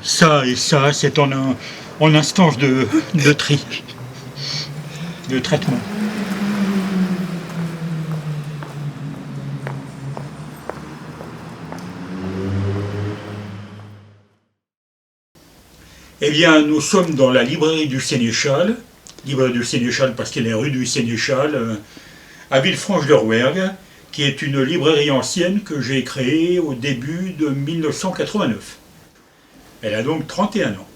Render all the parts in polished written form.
Ça et ça, c'est en instance de tri, de traitement. Eh bien, nous sommes dans la librairie du Sénéchal parce qu'elle est rue du Sénéchal, à Villefranche-de-Rouergue, qui est une librairie ancienne que j'ai créée au début de 1989. Elle a donc 31 ans.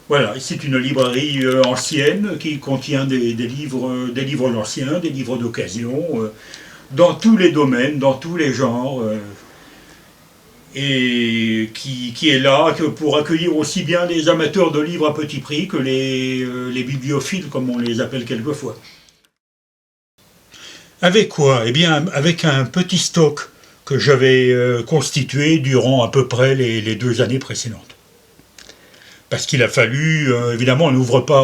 Voilà, c'est une librairie ancienne qui contient des livres anciens, des livres d'occasion, dans tous les domaines, dans tous les genres, et qui est là pour accueillir aussi bien les amateurs de livres à petit prix que les bibliophiles, comme on les appelle quelquefois. Avec quoi? Eh bien, avec un petit stock que j'avais constitué durant à peu près les 2 années précédentes. Parce qu'il a fallu, évidemment, on n'ouvre pas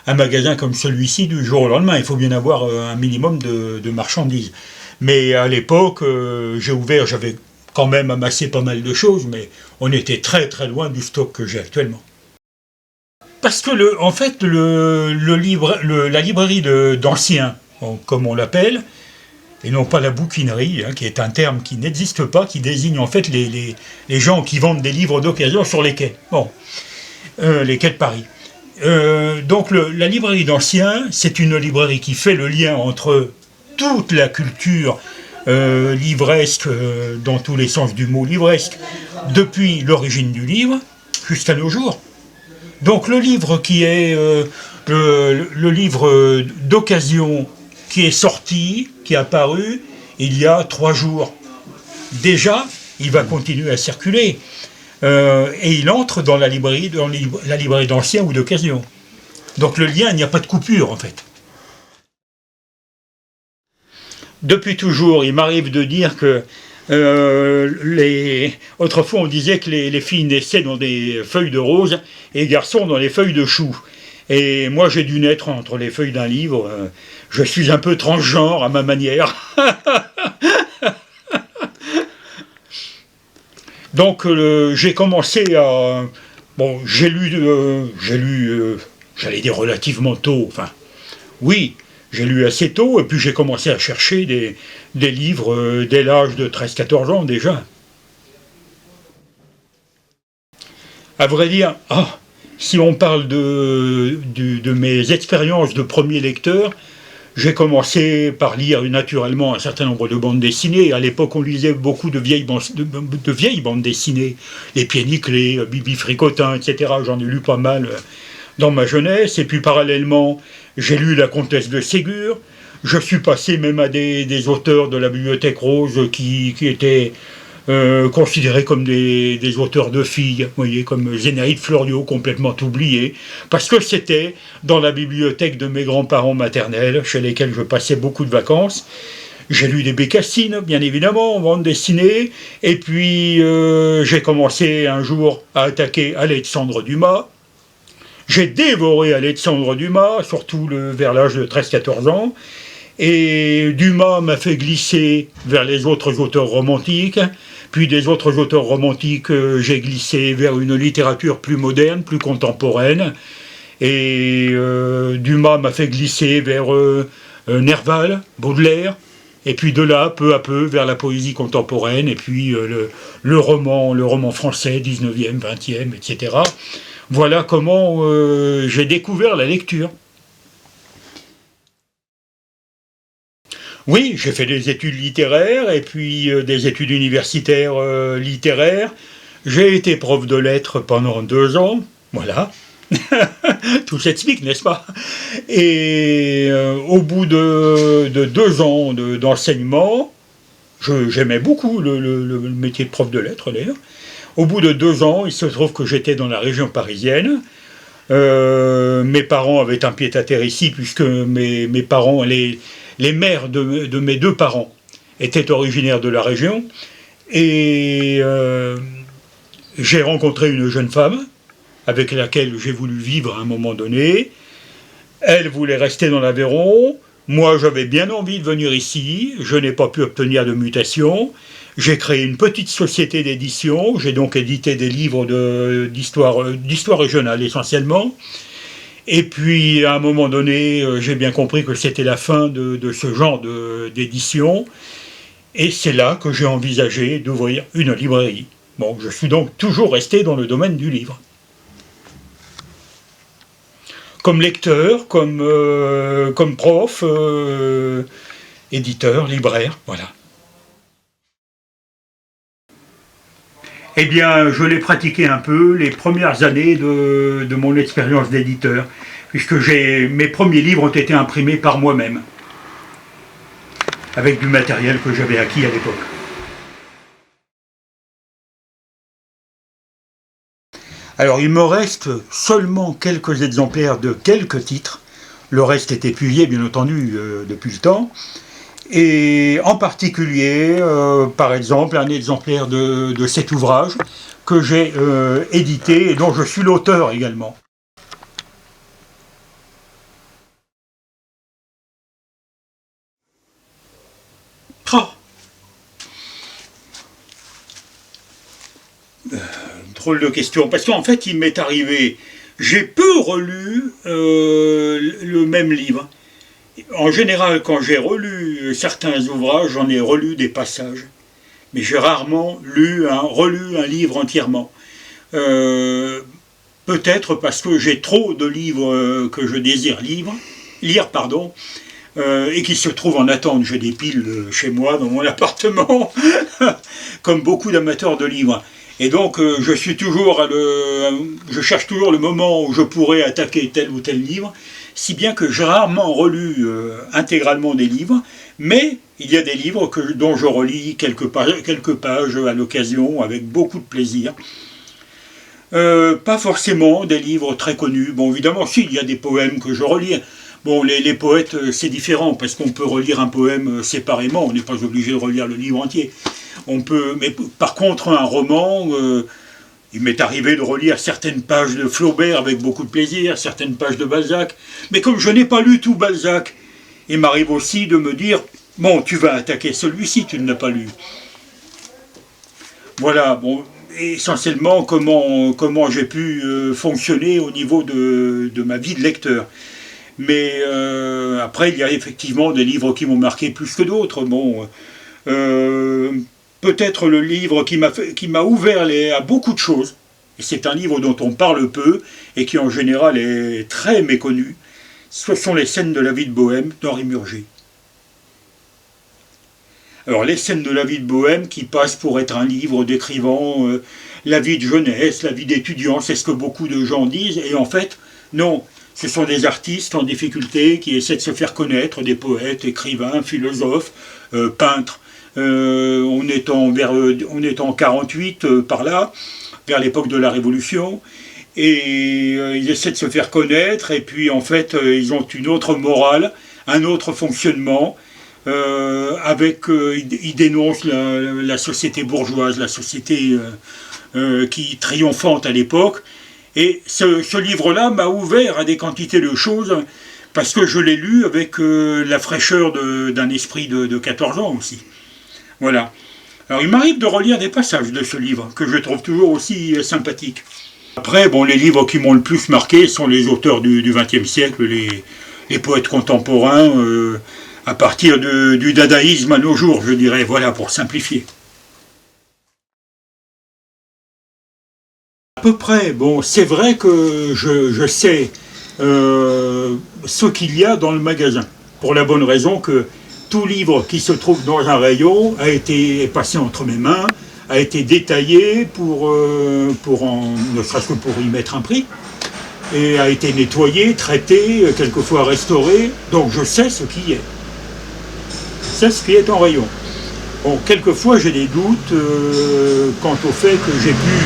un magasin comme celui-ci du jour au lendemain, il faut bien avoir un minimum de marchandises. Mais à l'époque, j'ai ouvert, j'avais quand même amassé pas mal de choses, mais on était très très loin du stock que j'ai actuellement. Parce que, en fait, la librairie d'anciens, comme on l'appelle, et non pas la bouquinerie, qui est un terme qui n'existe pas, qui désigne en fait les gens qui vendent des livres d'occasion sur les quais. Bon, les quais de Paris. Donc la librairie d'anciens, c'est une librairie qui fait le lien entre toute la culture livresque, dans tous les sens du mot livresque, depuis l'origine du livre jusqu'à nos jours. Donc le livre qui est le livre d'occasion qui est sorti, qui est apparu il y a 3 jours. Déjà, il va continuer à circuler. Et il entre dans la librairie d'anciens ou d'occasion. Donc le lien, il n'y a pas de coupure en fait. Depuis toujours, il m'arrive de dire que autrefois on disait que les filles naissaient dans des feuilles de rose et les garçons dans les feuilles de chou. Et moi j'ai dû naître entre les feuilles d'un livre. Je suis un peu transgenre à ma manière. Donc j'ai commencé à... Bon, j'ai lu, j'allais dire relativement tôt, enfin, oui, j'ai lu assez tôt, et puis j'ai commencé à chercher des livres dès l'âge de 13-14 ans déjà. À vrai dire, si on parle de mes expériences de premier lecteur, j'ai commencé par lire naturellement un certain nombre de bandes dessinées. À l'époque, on lisait beaucoup de vieilles bandes dessinées. Les Pieds Nickelés, Bibi Fricotin, etc. J'en ai lu pas mal dans ma jeunesse. Et puis parallèlement, j'ai lu La Comtesse de Ségur. Je suis passé même à des auteurs de la Bibliothèque Rose qui étaient considérés comme des auteurs de filles, vous voyez, comme Zénaïde Fleuriot, complètement oublié, parce que c'était dans la bibliothèque de mes grands-parents maternels, chez lesquels je passais beaucoup de vacances. J'ai lu des Bécassines, bien évidemment, en bande dessinée, et puis j'ai commencé un jour à attaquer Alexandre Dumas. J'ai dévoré Alexandre Dumas, surtout vers l'âge de 13-14 ans, et Dumas m'a fait glisser vers les autres auteurs romantiques. Puis des autres auteurs romantiques, j'ai glissé vers une littérature plus moderne, plus contemporaine. Et Dumas m'a fait glisser vers Nerval, Baudelaire. Et puis de là, peu à peu, vers la poésie contemporaine. Et puis le roman français, 19e, 20e, etc. Voilà comment j'ai découvert la lecture. Oui, j'ai fait des études littéraires et puis des études universitaires littéraires. J'ai été prof de lettres pendant 2 ans, voilà. Tout s'explique, n'est-ce pas? Et au bout de 2 ans d'enseignement, j'aimais beaucoup le métier de prof de lettres d'ailleurs. Au bout de 2 ans, il se trouve que j'étais dans la région parisienne. Mes parents avaient un pied-à-terre ici puisque mes parents, les mères de mes 2 parents étaient originaires de la région, et j'ai rencontré une jeune femme avec laquelle j'ai voulu vivre à un moment donné. Elle voulait rester dans l'Aveyron, moi j'avais bien envie de venir ici, je n'ai pas pu obtenir de mutation, J'ai créé une petite société d'édition, j'ai donc édité des livres d'histoire régionale essentiellement. Et puis, à un moment donné, j'ai bien compris que c'était la fin de ce genre d'édition. Et c'est là que j'ai envisagé d'ouvrir une librairie. Bon, je suis donc toujours resté dans le domaine du livre. Comme lecteur, comme prof, éditeur, libraire, voilà. Eh bien, je l'ai pratiqué un peu les premières années de mon expérience d'éditeur, puisque mes premiers livres ont été imprimés par moi-même, avec du matériel que j'avais acquis à l'époque. Alors, il me reste seulement quelques exemplaires de quelques titres. Le reste est épuisé, bien entendu, depuis le temps. Et en particulier, par exemple, un exemplaire de cet ouvrage que j'ai édité et dont je suis l'auteur également. Oh. Drôle de question, parce qu'en fait, il m'est arrivé, j'ai peu relu le même livre. En général, quand j'ai relu certains ouvrages, j'en ai relu des passages. Mais j'ai rarement relu un livre entièrement. Peut-être parce que j'ai trop de livres que je désire lire, et qui se trouvent en attente. J'ai des piles chez moi, dans mon appartement, comme beaucoup d'amateurs de livres. Et donc, je cherche toujours le moment où je pourrais attaquer tel ou tel livre, si bien que j'ai rarement relu intégralement des livres, mais il y a des livres dont je relis quelques pages à l'occasion, avec beaucoup de plaisir. Pas forcément des livres très connus. Bon, évidemment, si, il y a des poèmes que je relis. Bon, les poètes, c'est différent, parce qu'on peut relire un poème séparément, on n'est pas obligé de relire le livre entier. Mais par contre, un roman, il m'est arrivé de relire certaines pages de Flaubert avec beaucoup de plaisir, certaines pages de Balzac. Mais comme je n'ai pas lu tout Balzac, il m'arrive aussi de me dire, bon, tu vas attaquer celui-ci, tu ne l'as pas lu. Voilà, bon, essentiellement, comment j'ai pu fonctionner au niveau de ma vie de lecteur. Mais après, il y a effectivement des livres qui m'ont marqué plus que d'autres. Bon, peut-être le livre qui m'a ouvert à beaucoup de choses, et c'est un livre dont on parle peu, et qui en général est très méconnu, ce sont les scènes de la vie de Bohème d'Henri Murger. Alors, les scènes de la vie de Bohème qui passent pour être un livre décrivant la vie de jeunesse, la vie d'étudiant, c'est ce que beaucoup de gens disent, et en fait, non. Ce sont des artistes en difficulté qui essaient de se faire connaître, des poètes, écrivains, philosophes, peintres. On est en 48 par là, vers l'époque de la Révolution, et ils essaient de se faire connaître, et puis en fait ils ont une autre morale, un autre fonctionnement, ils dénoncent la société bourgeoise, la société qui triomphante à l'époque. Et ce livre-là m'a ouvert à des quantités de choses, parce que je l'ai lu avec la fraîcheur d'un esprit de 14 ans aussi. Voilà. Alors il m'arrive de relire des passages de ce livre, que je trouve toujours aussi sympathiques. Après, bon, les livres qui m'ont le plus marqué sont les auteurs du XXe siècle, les poètes contemporains, à partir du dadaïsme à nos jours, je dirais, voilà, pour simplifier. À peu près, bon, c'est vrai que je sais ce qu'il y a dans le magasin, pour la bonne raison que tout livre qui se trouve dans un rayon est passé entre mes mains, a été détaillé ne serait-ce que pour y mettre un prix, et a été nettoyé, traité, quelquefois restauré, donc je sais ce qui est. Je sais ce qui est en rayon. Bon, quelquefois j'ai des doutes quant au fait que j'ai pu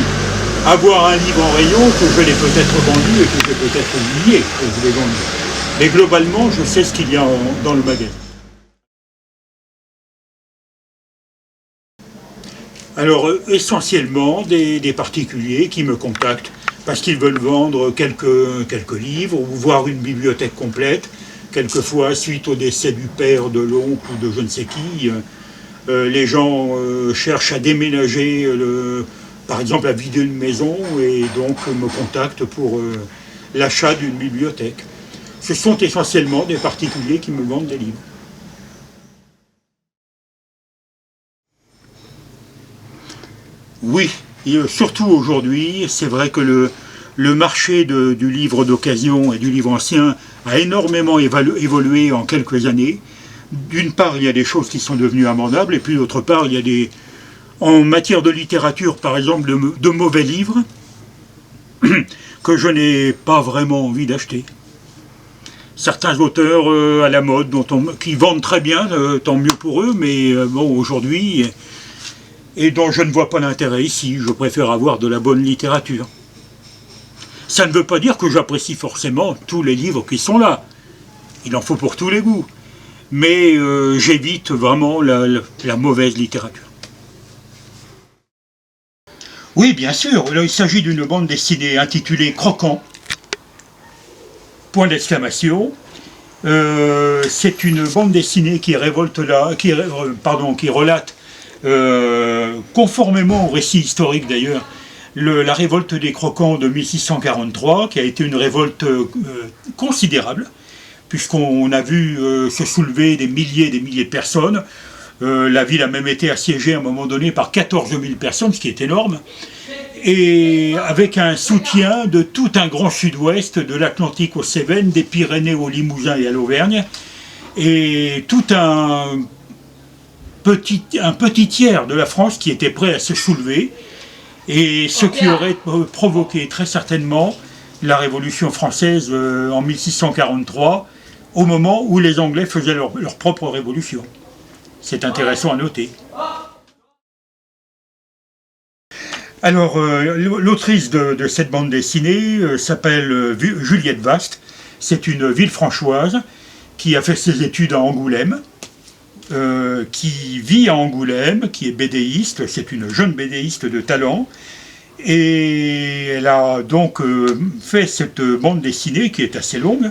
avoir un livre en rayon, que je l'ai peut-être vendu et que j'ai peut-être oublié que je l'ai vendu. Mais globalement, je sais ce qu'il y a dans le magasin. Alors, essentiellement, des particuliers qui me contactent parce qu'ils veulent vendre quelques livres ou voir une bibliothèque complète, quelquefois suite au décès du père, de l'oncle ou de je ne sais qui. Les gens cherchent à déménager, par exemple à vider une maison, et donc me contactent pour l'achat d'une bibliothèque. Ce sont essentiellement des particuliers qui me vendent des livres. Oui, et surtout aujourd'hui, c'est vrai que le marché du livre d'occasion et du livre ancien a énormément évolué en quelques années. D'une part, il y a des choses qui sont devenues amendables, et puis d'autre part, il y a des... En matière de littérature, par exemple, de mauvais livres que je n'ai pas vraiment envie d'acheter. Certains auteurs à la mode qui vendent très bien, tant mieux pour eux, mais bon, aujourd'hui, et dont je ne vois pas l'intérêt ici, je préfère avoir de la bonne littérature. Ça ne veut pas dire que j'apprécie forcément tous les livres qui sont là. Il en faut pour tous les goûts. Mais j'évite vraiment la mauvaise littérature. Oui, bien sûr, là, il s'agit d'une bande dessinée intitulée Croquant, point d'exclamation. C'est une bande dessinée qui relate, conformément au récit historique d'ailleurs, la révolte des Croquants de 1643, qui a été une révolte considérable, puisqu'on a vu se soulever des milliers de personnes. La ville a même été assiégée à un moment donné par 14 000 personnes, ce qui est énorme, et avec un soutien de tout un grand sud-ouest, de l'Atlantique aux Cévennes, des Pyrénées au Limousin et à l'Auvergne, et tout un petit tiers de la France qui était prêt à se soulever, et ce qui aurait provoqué très certainement la Révolution française en 1643, au moment où les Anglais faisaient leur propre révolution. C'est intéressant à noter. Alors, l'autrice de cette bande dessinée s'appelle Juliette Vaste. C'est une Villefranchoise qui a fait ses études à Angoulême, qui vit à Angoulême, qui est bédéiste. C'est une jeune bédéiste de talent. Et elle a donc fait cette bande dessinée qui est assez longue,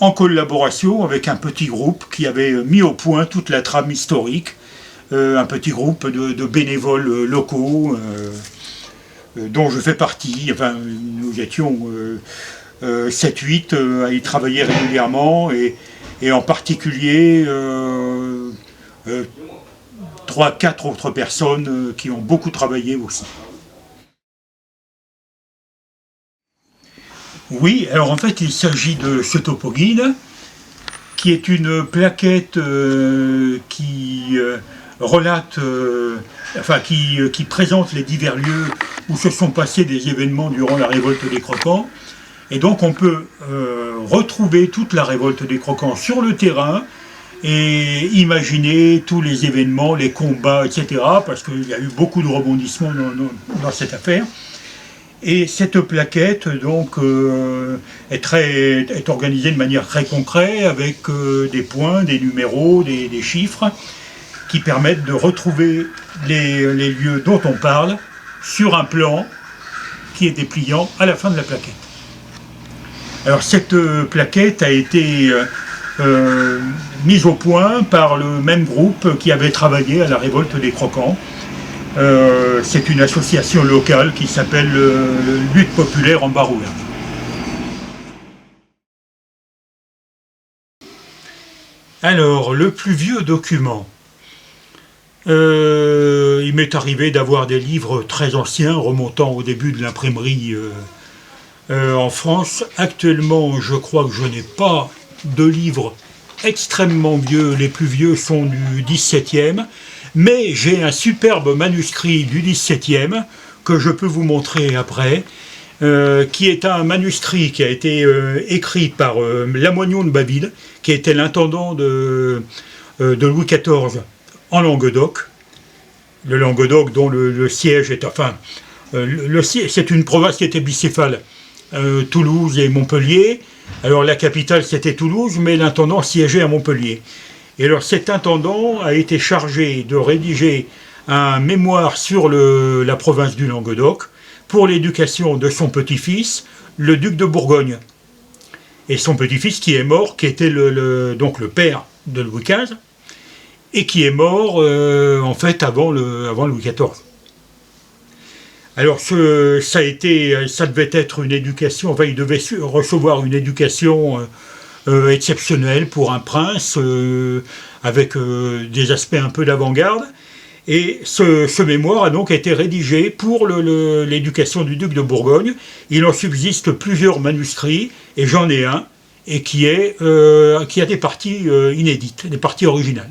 en collaboration avec un petit groupe qui avait mis au point toute la trame historique, un petit groupe de bénévoles locaux dont je fais partie. Enfin, nous étions 7-8 à y travailler régulièrement, et en particulier 3-4 autres personnes qui ont beaucoup travaillé aussi. Oui, alors en fait il s'agit de ce topo-guide, qui est une plaquette qui relate, qui présente les divers lieux où se sont passés des événements durant la révolte des Croquants. Et donc on peut retrouver toute la révolte des Croquants sur le terrain et imaginer tous les événements, les combats, etc. Parce qu'il y a eu beaucoup de rebondissements dans cette affaire. Et cette plaquette donc est organisée de manière très concrète, avec des points, des numéros, des chiffres, qui permettent de retrouver les lieux dont on parle sur un plan qui est dépliant à la fin de la plaquette. Alors cette plaquette a été mise au point par le même groupe qui avait travaillé à la révolte des Croquants. C'est une association locale qui s'appelle Lutte populaire en Barouin. Alors, le plus vieux document. Il m'est arrivé d'avoir des livres très anciens, remontant au début de l'imprimerie en France. Actuellement, je crois que je n'ai pas de livres extrêmement vieux. Les plus vieux sont du XVIIe. Mais j'ai un superbe manuscrit du XVIIe que je peux vous montrer après, qui est un manuscrit qui a été écrit par Lamoignon de Baville, qui était l'intendant de Louis XIV en Languedoc. Le Languedoc dont le siège est... Enfin, c'est une province qui était bicéphale, Toulouse et Montpellier. Alors la capitale c'était Toulouse, mais l'intendant siégeait à Montpellier. Et alors cet intendant a été chargé de rédiger un mémoire sur la province du Languedoc pour l'éducation de son petit-fils, le duc de Bourgogne. Et son petit-fils qui est mort, qui était donc le père de Louis XV, et qui est mort en fait avant Louis XIV. Alors ça devait être une éducation, enfin il devait recevoir une éducation exceptionnelle pour un prince, avec des aspects un peu d'avant-garde. Et ce mémoire a donc été rédigé pour l'éducation du duc de Bourgogne. Il en subsiste plusieurs manuscrits, et j'en ai un, et qui a des parties inédites, des parties originales.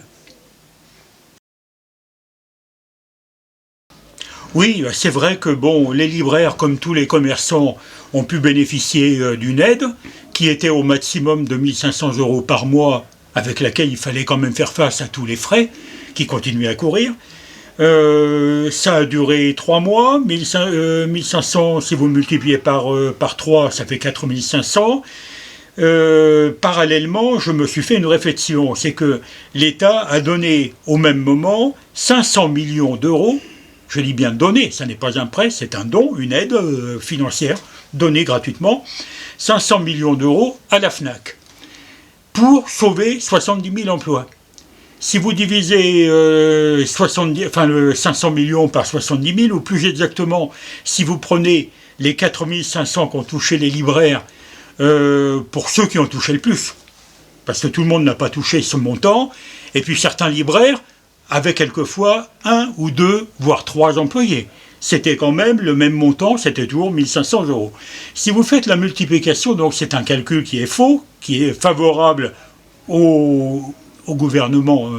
Oui, c'est vrai que bon, les libraires, comme tous les commerçants, ont pu bénéficier d'une aide qui était au maximum de 1 500 € par mois, avec laquelle il fallait quand même faire face à tous les frais qui continuaient à courir. Ça a duré 3 mois, 1500, si vous multipliez par 3, ça fait 4500. Parallèlement, je me suis fait une réflexion, c'est que l'État a donné au même moment 500 millions d'euros. Je dis bien donné, ça n'est pas un prêt, c'est un don, une aide financière donnée gratuitement, 500 millions d'euros à la FNAC pour sauver 70 000 emplois. Si vous divisez 500 millions par 70 000, ou plus exactement, si vous prenez les 4 500 qu'ont touché les libraires, pour ceux qui ont touché le plus, parce que tout le monde n'a pas touché ce montant, et puis certains libraires avaient quelquefois 1 ou 2, voire 3 employés. C'était quand même le même montant, c'était toujours 1 500 €. Si vous faites la multiplication, donc c'est un calcul qui est faux, qui est favorable au gouvernement,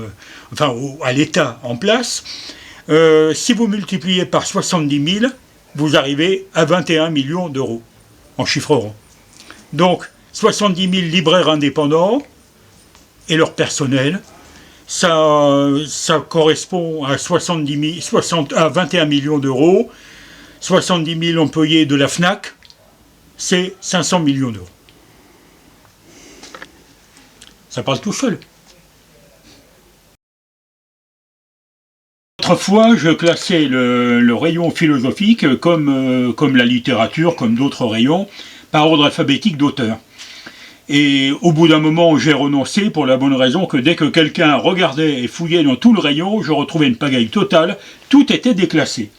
à l'État en place, si vous multipliez par 70 000, vous arrivez à 21 millions d'euros en chiffre rond. Donc 70 000 libraires indépendants et leur personnel, ça correspond à 21 millions d'euros, 70 000 employés de la FNAC, c'est 500 millions d'euros. Ça parle tout seul. Autrefois, je classais le rayon philosophique comme la littérature, comme d'autres rayons, par ordre alphabétique d'auteur. Et au bout d'un moment, j'ai renoncé pour la bonne raison que dès que quelqu'un regardait et fouillait dans tout le rayon, je retrouvais une pagaille totale, tout était déclassé.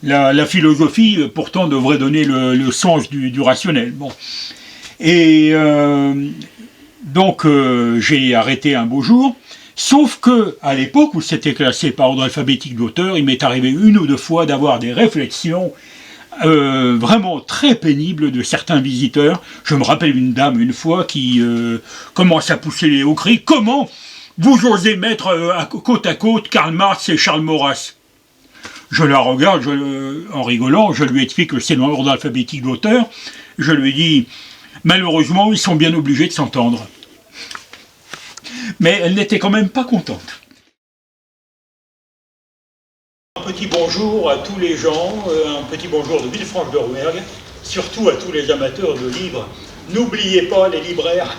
La philosophie, pourtant, devrait donner le sens du rationnel. Bon. Et donc, j'ai arrêté un beau jour, sauf que à l'époque où c'était classé par ordre alphabétique d'auteur, il m'est arrivé 1 ou 2 fois d'avoir des réflexions vraiment très pénible de certains visiteurs. Je me rappelle une dame une fois qui commence à pousser au cri: « Comment vous osez mettre côte à côte Karl Marx et Charles Maurras ?» Je la regarde en rigolant, je lui explique que c'est dans l'ordre alphabétique d'auteur. Je lui dis: « Malheureusement, ils sont bien obligés de s'entendre. » Mais elle n'était quand même pas contente. Un petit bonjour à tous les gens, un petit bonjour de Villefranche de Rouergue, surtout à tous les amateurs de livres. N'oubliez pas les libraires.